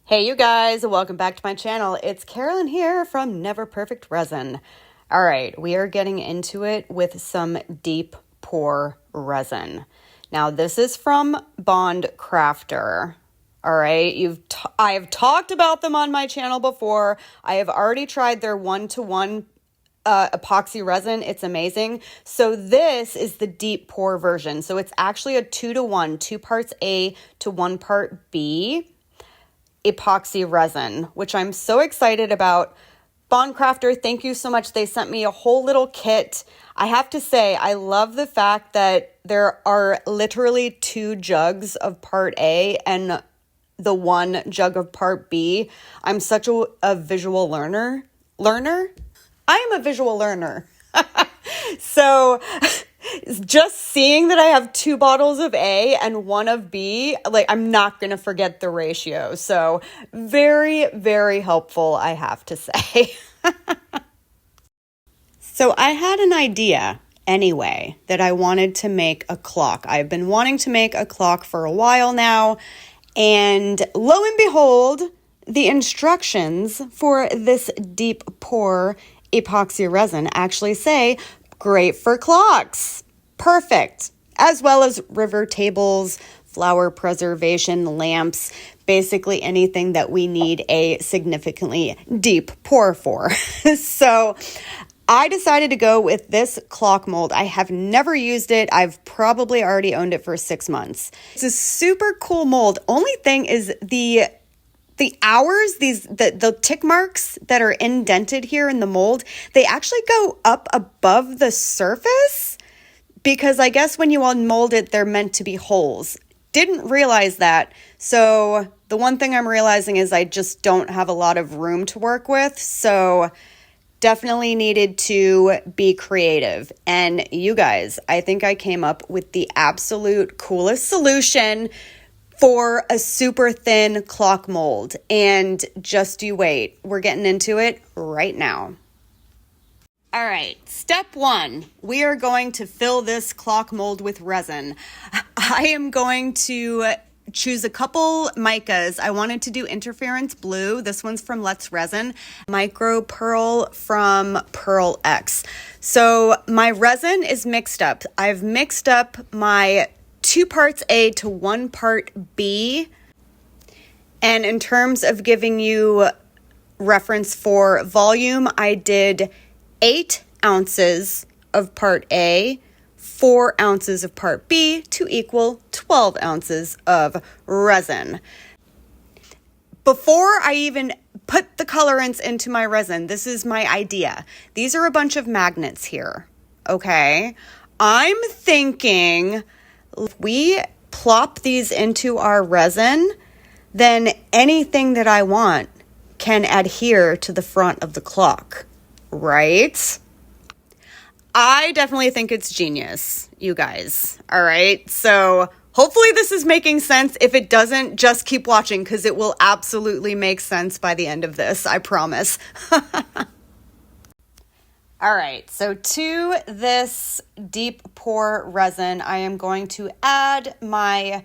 Hey you guys, welcome back to my channel. It's Carolyn here from Never Perfect Resin. All right, we are getting into it with some deep pour resin. Now this is from Bond Crafter. All right, I have talked about them on my channel before. I have already tried their 1-to-1 epoxy resin. It's amazing. So this is the deep pour version. So it's actually a 2-to-1, 2 parts A to 1 part B epoxy resin, which I'm so excited about. Bond Crafter, thank you so much. They sent me a whole little kit. I have to say, I love the fact that there are literally 2 jugs of part A and the 1 jug of part B. I'm such a visual learner. I am a visual learner. So just seeing that I have 2 bottles of A and 1 of B, like I'm not going to forget the ratio. So very, very helpful, I have to say. So I had an idea anyway that I wanted to make a clock. I've been wanting to make a clock for a while now. And lo and behold, the instructions for this deep pour epoxy resin actually say, great for clocks. Perfect. As well as river tables, flower preservation, lamps, basically anything that we need a significantly deep pour for. So I decided to go with this clock mold. I have never used it. I've probably already owned it for 6 months. It's a super cool mold. Only thing is the hours, the tick marks that are indented here in the mold, they actually go up above the surface because I guess when you unmold it, they're meant to be holes. Didn't realize that. So the one thing I'm realizing is I just don't have a lot of room to work with. So definitely needed to be creative. And you guys, I think I came up with the absolute coolest solution for a super thin clock mold. And just you wait. We're getting into it right now. All right, step 1, we are going to fill this clock mold with resin. I am going to choose a couple micas. I wanted to do Interference Blue. This one's from Let's Resin. Micro Pearl from Pearl X. So my resin is mixed up. I've mixed up my 2 parts A to 1 part B. And in terms of giving you reference for volume, I did 8 ounces of part A, 4 ounces of part B to equal 12 ounces of resin. Before I even put the colorants into my resin, this is my idea. These are a bunch of magnets here, okay? I'm thinking if we plop these into our resin, then anything that I want can adhere to the front of the clock, right? I definitely think it's genius, you guys. All right. So hopefully this is making sense. If it doesn't, just keep watching because it will absolutely make sense by the end of this. I promise. All right. So to this deep pour resin, I am going to add my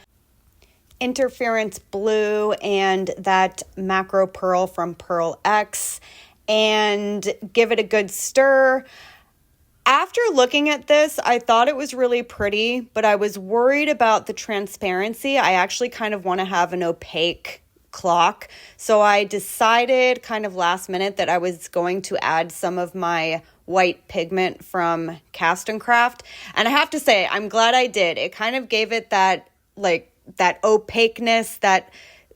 Interference Blue and that Macro Pearl from Pearl X and give it a good stir. After looking at this, I thought it was really pretty, but I was worried about the transparency. I actually kind of want to have an opaque clock. So I decided kind of last minute that I was going to add some of my white pigment from Cast and Craft. And I have to say, I'm glad I did. It kind of gave it that opaqueness, that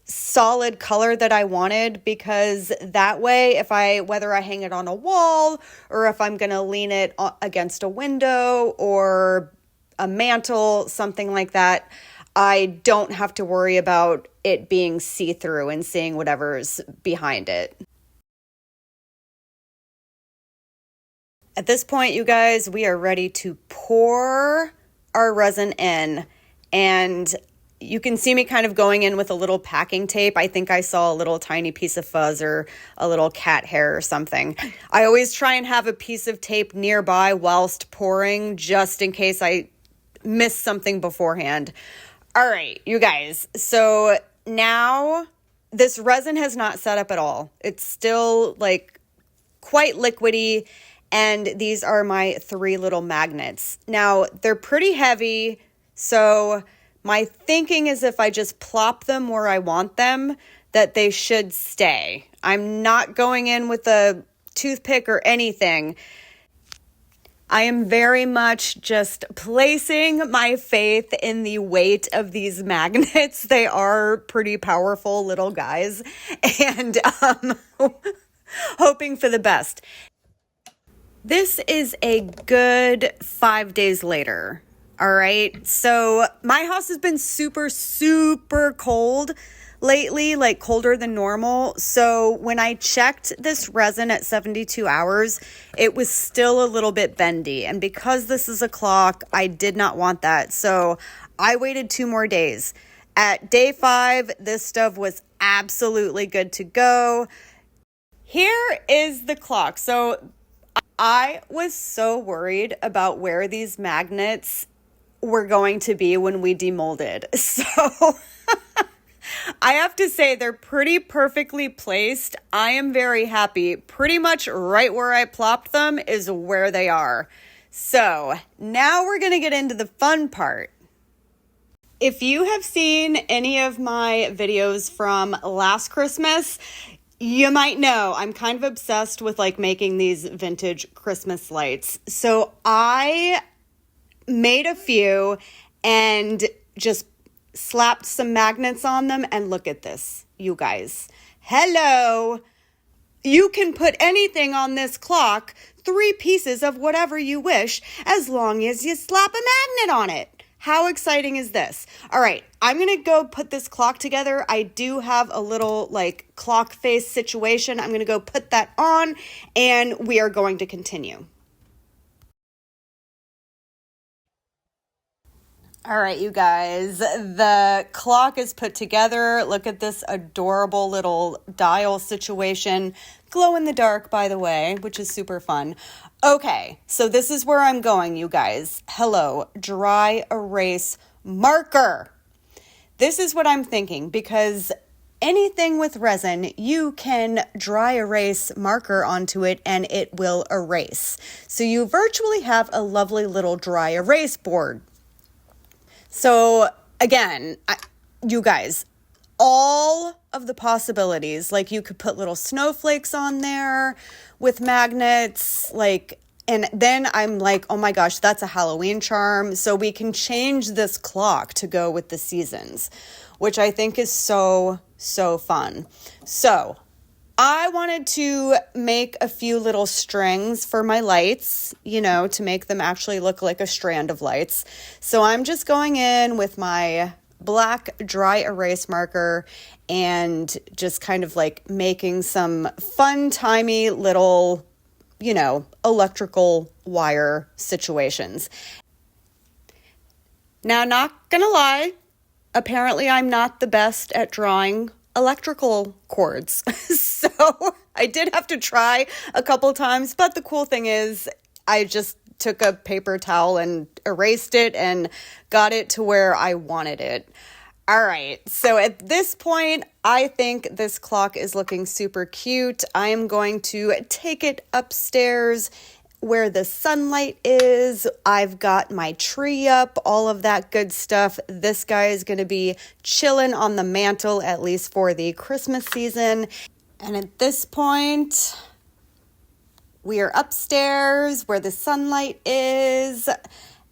solid color that I wanted, because that way whether I hang it on a wall or if I'm going to lean it against a window or a mantle, something like that, I don't have to worry about it being see-through and seeing whatever's behind it. At this point, you guys, we are ready to pour our resin in, and you can see me kind of going in with a little packing tape. I think I saw a little tiny piece of fuzz or a little cat hair or something. I always try and have a piece of tape nearby whilst pouring, just in case I miss something beforehand. All right, you guys. So now this resin has not set up at all. It's still like quite liquidy, and these are my 3 little magnets. Now, they're pretty heavy, so my thinking is if I just plop them where I want them, that they should stay. I'm not going in with a toothpick or anything. I am very much just placing my faith in the weight of these magnets. They are pretty powerful little guys, and hoping for the best. This is a good 5 days later. All right. So my house has been super, super cold lately, like colder than normal. So when I checked this resin at 72 hours, it was still a little bit bendy. And because this is a clock, I did not want that. So I waited 2 more days. At day 5, this stuff was absolutely good to go. Here is the clock. So I was so worried about where these magnets were going to be when we demolded. So I have to say they're pretty perfectly placed. I am very happy. Pretty much right where I plopped them is where they are. So now we're going to get into the fun part. If you have seen any of my videos from last Christmas, you might know I'm kind of obsessed with like making these vintage Christmas lights. So I made a few and just slapped some magnets on them, and look at this, you guys. Hello. You can put anything on this clock, 3 pieces of whatever you wish, as long as you slap a magnet on it. How exciting is this? All right, I'm going to go put this clock together. I do have a little like clock face situation. I'm going to go put that on, and we are going to continue. All right, you guys, the clock is put together. Look at this adorable little dial situation. Glow in the dark, by the way, which is super fun. Okay, so this is where I'm going, you guys. Hello, dry erase marker. This is what I'm thinking, because anything with resin, you can dry erase marker onto it and it will erase. So you virtually have a lovely little dry erase board. So again, you guys, all of the possibilities, like you could put little snowflakes on there with magnets, like, and then I'm like, oh my gosh, that's a Halloween charm. So we can change this clock to go with the seasons, which I think is so, so fun. So I wanted to make a few little strings for my lights, you know, to make them actually look like a strand of lights. So I'm just going in with my black dry erase marker and just kind of like making some fun-timey little, you know, electrical wire situations. Now, not gonna lie, apparently I'm not the best at drawing electrical cords. So I did have to try a couple times, but the cool thing is I just took a paper towel and erased it and got it to where I wanted it. All right, so at this point, I think this clock is looking super cute. I am going to take it upstairs where the sunlight is. I've got my tree up, all of that good stuff. This guy is going to be chilling on the mantle, at least for the Christmas season. And at this point, we are upstairs where the sunlight is.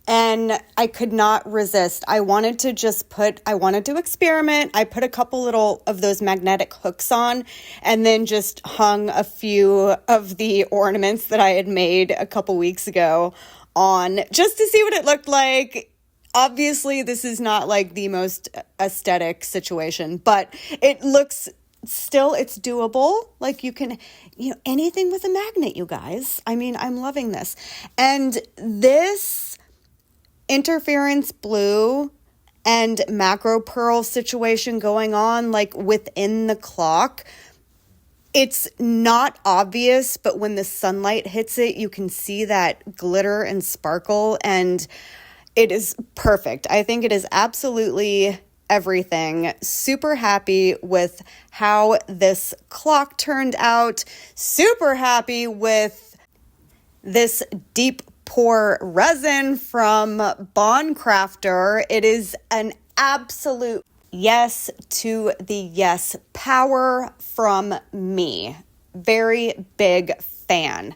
And I could not resist. I wanted to experiment. I put a couple little of those magnetic hooks on and then just hung a few of the ornaments that I had made a couple weeks ago on just to see what it looked like. Obviously, this is not like the most aesthetic situation, but it looks still, it's doable. Like you can, you know, anything with a magnet, you guys. I mean, I'm loving this. And this interference blue and macro pearl situation going on like within the clock. It's not obvious, but when the sunlight hits it, you can see that glitter and sparkle, and it is perfect. I think it is absolutely everything. Super happy with how this clock turned out. Super happy with this deep pour resin from Bond Crafter. It is an absolute yes to the yes power from me. Very big fan.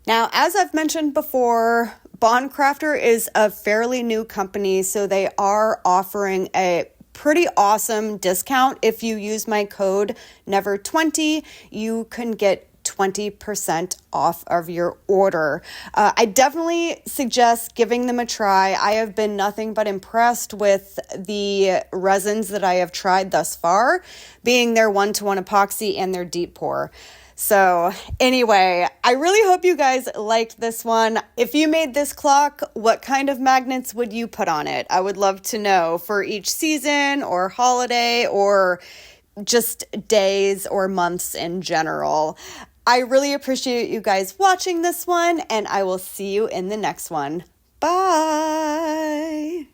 Now, as I've mentioned before, Bond Crafter is a fairly new company, so they are offering a pretty awesome discount. If you use my code NEVER20, you can get 20% off of your order. I definitely suggest giving them a try. I have been nothing but impressed with the resins that I have tried thus far, being their 1-to-1 epoxy and their deep pour. So anyway, I really hope you guys liked this one. If you made this clock, what kind of magnets would you put on it? I would love to know for each season or holiday or just days or months in general. I really appreciate you guys watching this one, and I will see you in the next one. Bye!